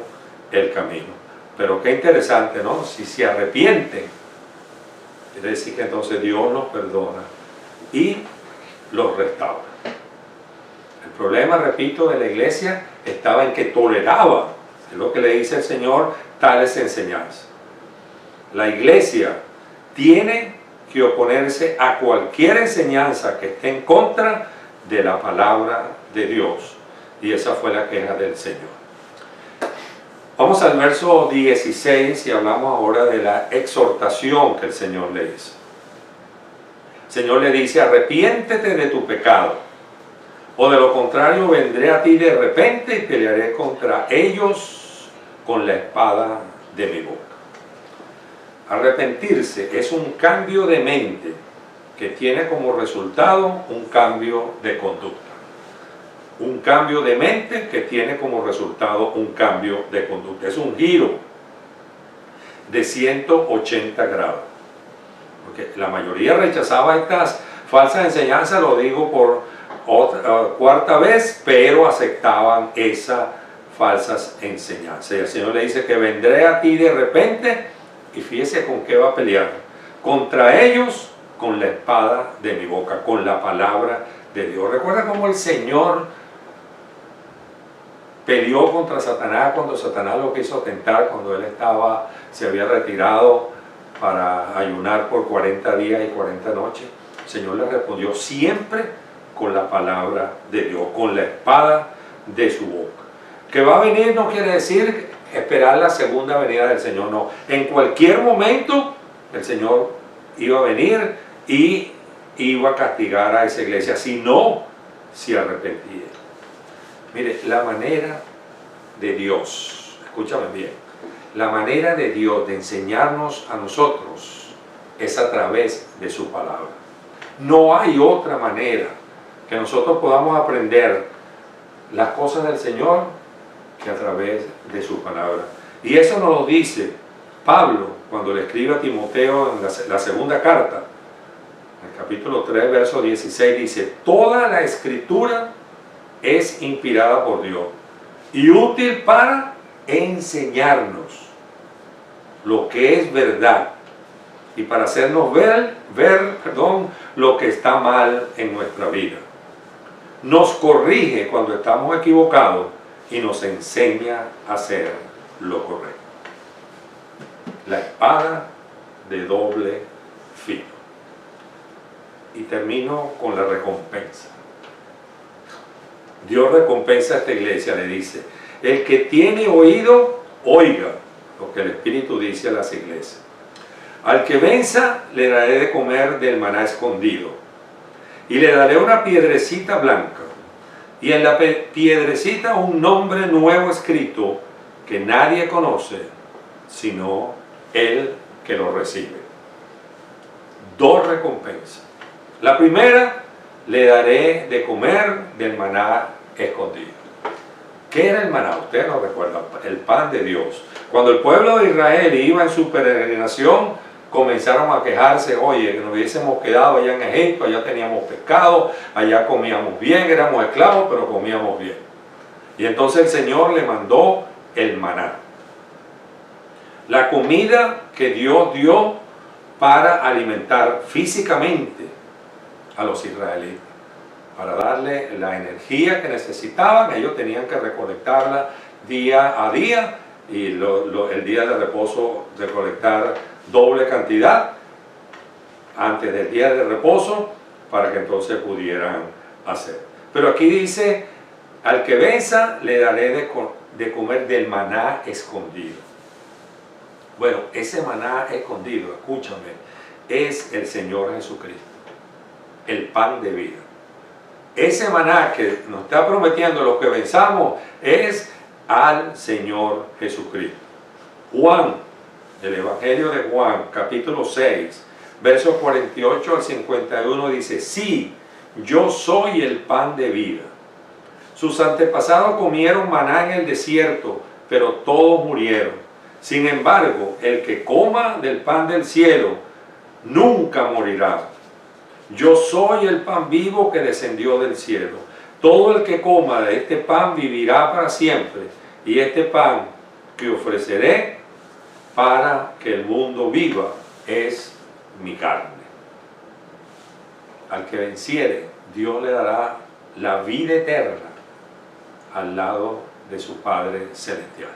el camino. Pero qué interesante, ¿no? Si se arrepienten, quiere decir que entonces Dios los perdona y los restaura. El problema, repito, de la iglesia estaba en que toleraba, es lo que le dice el Señor, tales enseñanzas. La iglesia tiene que oponerse a cualquier enseñanza que esté en contra de la palabra de Dios. Y esa fue la queja del Señor. Vamos al verso 16 y hablamos ahora de la exhortación que el Señor le hizo. El Señor le dice, arrepiéntete de tu pecado, o de lo contrario vendré a ti de repente y pelearé contra ellos con la espada de mi boca. Arrepentirse es un cambio de mente que tiene como resultado un cambio de conducta. Un cambio de mente que tiene como resultado un cambio de conducta. Es un giro de 180 grados. Porque la mayoría rechazaba estas falsas enseñanzas, lo digo por cuarta vez, pero aceptaban esas falsas enseñanzas. Y el Señor le dice que vendré a ti de repente, y fíjese con qué va a pelear. Contra ellos, con la espada de mi boca, con la palabra de Dios. Recuerda cómo el Señor peleó contra Satanás cuando Satanás lo quiso tentar, cuando él se había retirado para ayunar por 40 días y 40 noches. El Señor le respondió siempre con la palabra de Dios, con la espada de su boca. Que va a venir no quiere decir esperar la segunda venida del Señor, no. En cualquier momento el Señor iba a venir y iba a castigar a esa iglesia, si no se arrepentía. Mire, la manera de Dios, escúchame bien, la manera de Dios de enseñarnos a nosotros es a través de su palabra. No hay otra manera que nosotros podamos aprender las cosas del Señor que a través de su palabra. Y eso nos lo dice Pablo cuando le escribe a Timoteo en la segunda carta, en el capítulo 3, verso 16, dice, toda la escritura es inspirada por Dios y útil para enseñarnos lo que es verdad y para hacernos ver lo que está mal en nuestra vida. Nos corrige cuando estamos equivocados y nos enseña a hacer lo correcto. La espada de doble filo. Y termino con la recompensa. Dios recompensa a esta iglesia, le dice, el que tiene oído, oiga lo que el Espíritu dice a las iglesias. Al que venza, le daré de comer del maná escondido, y le daré una piedrecita blanca, y en la piedrecita un nombre nuevo escrito, que nadie conoce, sino el que lo recibe. Dos recompensas. La primera, le daré de comer del maná escondido. ¿Qué era el maná? Usted lo recuerda, el pan de Dios. Cuando el pueblo de Israel iba en su peregrinación, comenzaron a quejarse, oye, que nos hubiésemos quedado allá en Egipto, allá teníamos pescado, allá comíamos bien, éramos esclavos, pero comíamos bien. Y entonces el Señor le mandó el maná. La comida que Dios dio para alimentar físicamente a los israelitas, para darle la energía que necesitaban. Ellos tenían que recolectarla día a día y el día de reposo recolectar doble cantidad antes del día de reposo para que entonces pudieran hacer. Pero aquí dice, al que venza le daré de comer del maná escondido. Bueno, ese maná escondido, escúchame, es el Señor Jesucristo, el pan de vida. Ese maná que nos está prometiendo los que venzamos es al Señor Jesucristo. Juan, el Evangelio de Juan, capítulo 6, versos 48 al 51 dice: sí, yo soy el pan de vida. Sus antepasados comieron maná en el desierto, pero todos murieron. Sin embargo, el que coma del pan del cielo nunca morirá. Yo soy el pan vivo que descendió del cielo. Todo el que coma de este pan vivirá para siempre. Y este pan que ofreceré para que el mundo viva es mi carne. Al que venciere, Dios le dará la vida eterna al lado de su Padre Celestial.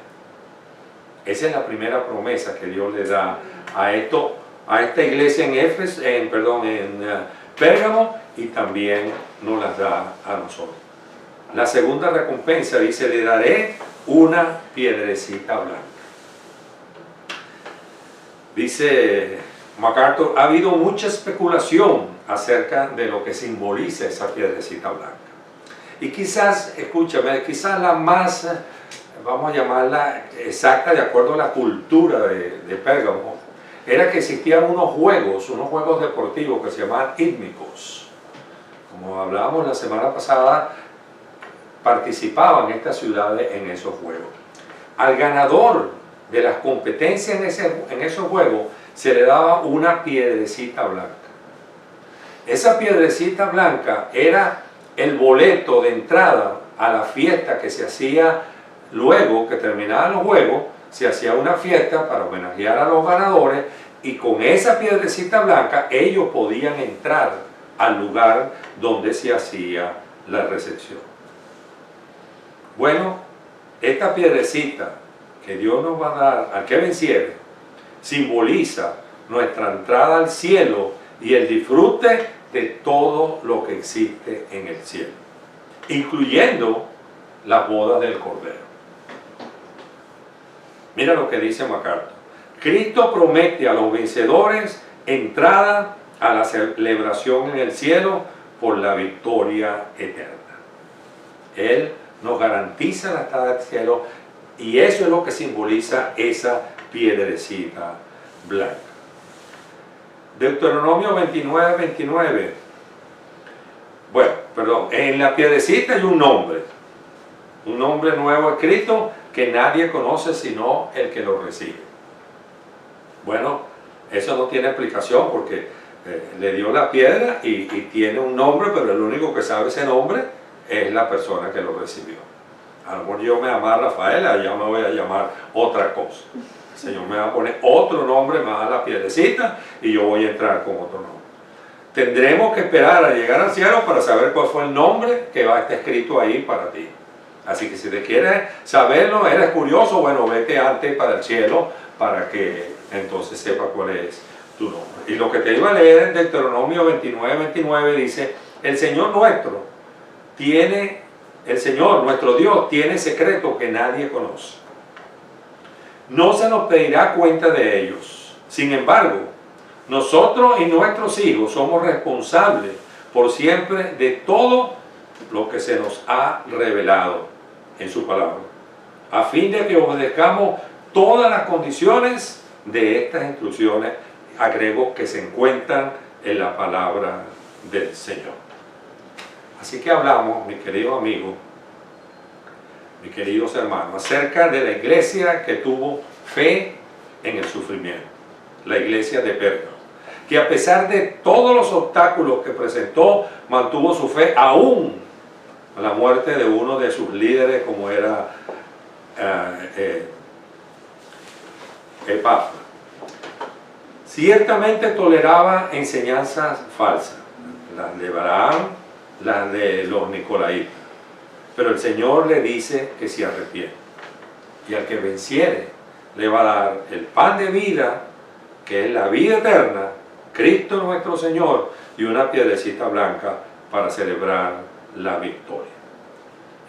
Esa es la primera promesa que Dios le da a esta iglesia en Pérgamo, y también nos las da a nosotros. La segunda recompensa dice: le daré una piedrecita blanca. Dice MacArthur: ha habido mucha especulación acerca de lo que simboliza esa piedrecita blanca. Y quizás, escúchame, quizás la más, vamos a llamarla exacta de acuerdo a la cultura de Pérgamo, era que existían unos juegos deportivos que se llamaban hípmicos. Como hablábamos la semana pasada, participaban estas ciudades en esos juegos. Al ganador de las competencias en esos juegos se le daba una piedrecita blanca. Esa piedrecita blanca era el boleto de entrada a la fiesta que se hacía luego que terminaban los juegos. Se hacía una fiesta para homenajear a los ganadores, y con esa piedrecita blanca ellos podían entrar al lugar donde se hacía la recepción. Bueno, esta piedrecita que Dios nos va a dar al que venciere simboliza nuestra entrada al cielo y el disfrute de todo lo que existe en el cielo, incluyendo las bodas del Cordero. Mira lo que dice MacArthur: Cristo promete a los vencedores entrada a la celebración en el cielo por la victoria eterna. Él nos garantiza la entrada al cielo, y eso es lo que simboliza esa piedrecita blanca. Deuteronomio 29:29. Bueno, perdón, en la piedrecita hay un nombre nuevo escrito que nadie conoce sino el que lo recibe. Bueno, eso no tiene explicación porque le dio la piedra y tiene un nombre, pero el único que sabe ese nombre es la persona que lo recibió. A lo mejor yo me llamo Rafael, allá me voy a llamar otra cosa. El Señor me va a poner otro nombre más a la piedrecita y yo voy a entrar con otro nombre. Tendremos que esperar a llegar al cielo para saber cuál fue el nombre que va a estar escrito ahí para ti. Así que si te quieres saberlo, eres curioso, bueno, vete antes para el cielo para que entonces sepa cuál es tu nombre. Y lo que te iba a leer en Deuteronomio 29:29 dice: el Señor nuestro Dios tiene secretos que nadie conoce. No se nos pedirá cuenta de ellos. Sin embargo, nosotros y nuestros hijos somos responsables por siempre de todo lo que se nos ha revelado en su palabra, a fin de que obedezcamos todas las condiciones de estas instrucciones, agrego, que se encuentran en la palabra del Señor. Así que hablamos, mis queridos amigos, mis queridos hermanos, acerca de la iglesia que tuvo fe en el sufrimiento, la iglesia de Pérgamo, que a pesar de todos los obstáculos que presentó, mantuvo su fe aún a la muerte de uno de sus líderes, como era Epafras. Ciertamente toleraba enseñanzas falsas, las de Balaam, las de los Nicolaitas, pero el Señor le dice que se arrepiente, y al que venciere le va a dar el pan de vida, que es la vida eterna, Cristo nuestro Señor, y una piedrecita blanca para celebrar la victoria.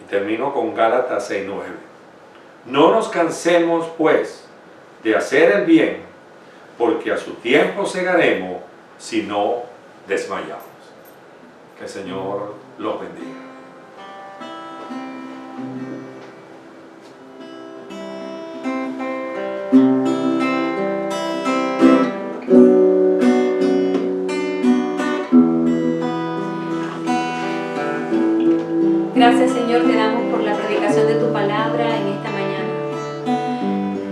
Y termino con Gálatas 6:9. No nos cansemos pues de hacer el bien, porque a su tiempo segaremos si no desmayamos. Que el Señor los bendiga. Gracias, Señor, te damos por la predicación de tu palabra en esta mañana.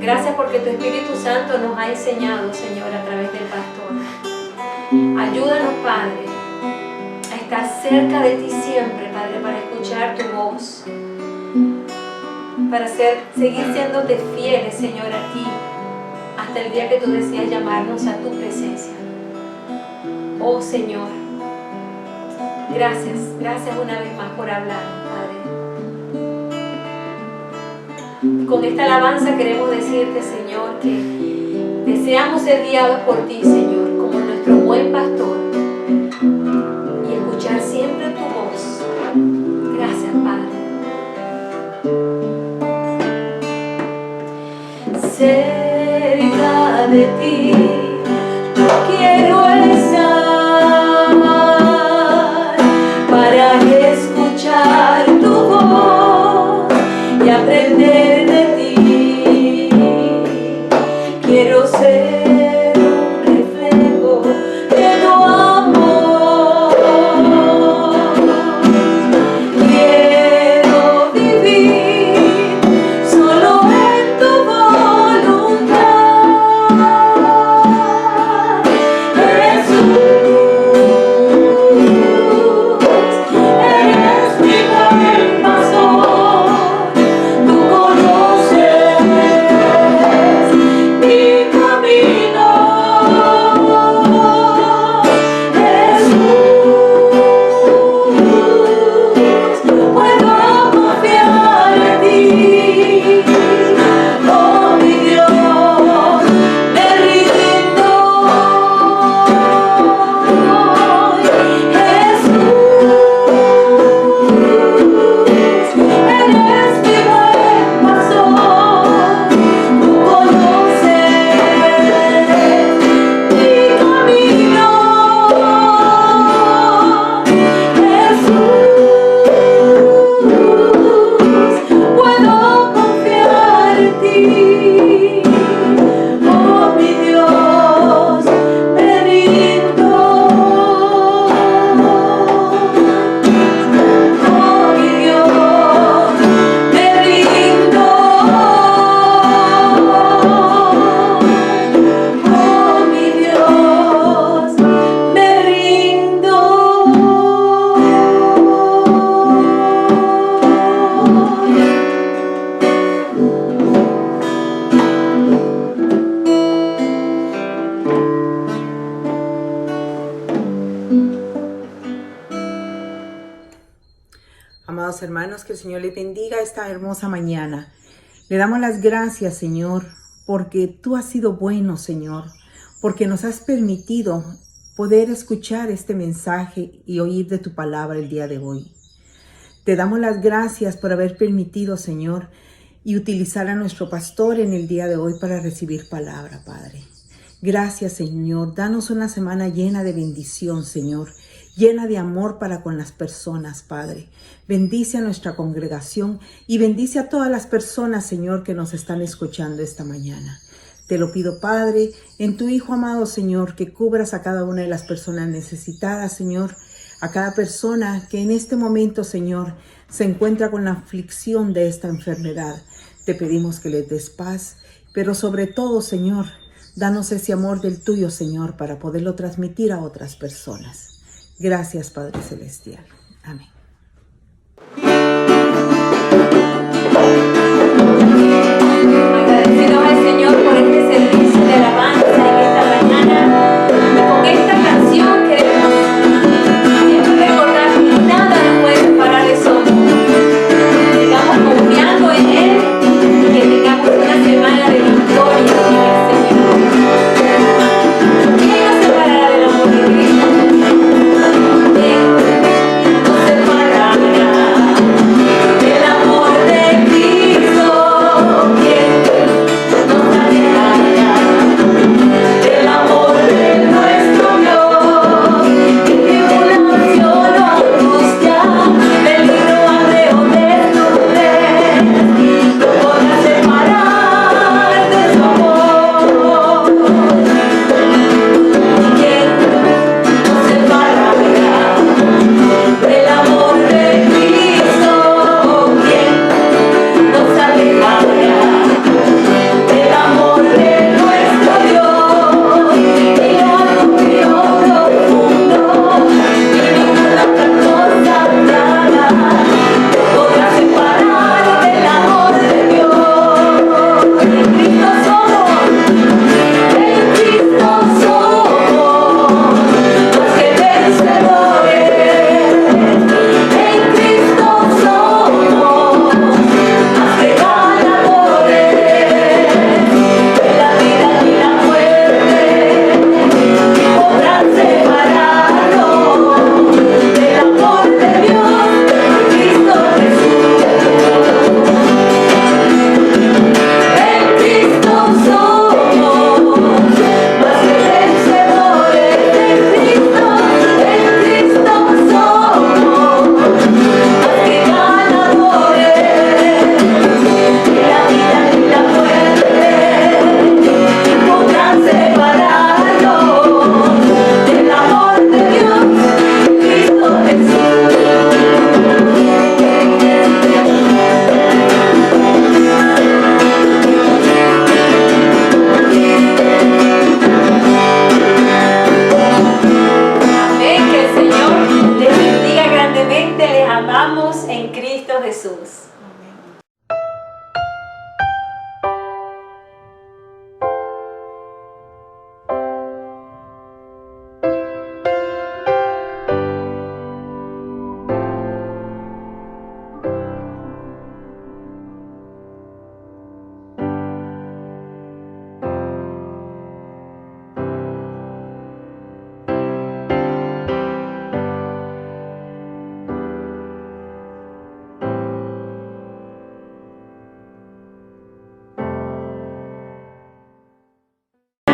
Gracias porque tu Espíritu Santo nos ha enseñado, Señor, a través del pastor. Ayúdanos, Padre, a estar cerca de ti siempre, Padre, para escuchar tu voz, para seguir siéndote fieles, Señor, a ti, hasta el día que tú decidas llamarnos a tu presencia. Oh, Señor, gracias una vez más por hablar, Padre. Con esta alabanza queremos decirte, Señor, que deseamos ser guiados por ti, Señor, como nuestro buen pastor, y escuchar siempre tu voz. Gracias, Padre. Cerca de ti yo quiero estar para escuchar tu voz y aprender de ti. Quiero ser un reflejo de tu amor. Quiero vivir solo en tu voluntad. Jesús, eres mi buen pastor. Tú conoces mi camino. Jesús, puedo confiar en ti. Oh, mi Dios, me rindo. Jesús, eres mi buen pastor. Tú conoces mi camino. Jesús, puedo confiar en ti. Oh, mi Dios, me rindo. Oh, mi Dios, me rindo. Oh, mi Dios, me rindo. Amados hermanos, que el Señor les bendiga esta hermosa mañana. Le damos las gracias, Señor, porque tú has sido bueno, Señor, porque nos has permitido poder escuchar este mensaje y oír de tu palabra el día de hoy. Te damos las gracias por haber permitido, Señor, y utilizar a nuestro pastor en el día de hoy para recibir palabra, Padre. Gracias, Señor. Danos una semana llena de bendición, Señor, llena de amor para con las personas, Padre. Bendice a nuestra congregación y bendice a todas las personas, Señor, que nos están escuchando esta mañana. Te lo pido, Padre, en tu Hijo amado, Señor, que cubras a cada una de las personas necesitadas, Señor, a cada persona que en este momento, Señor, se encuentra con la aflicción de esta enfermedad. Te pedimos que les des paz, pero sobre todo, Señor, danos ese amor del tuyo, Señor, para poderlo transmitir a otras personas. Gracias, Padre Celestial. Amén.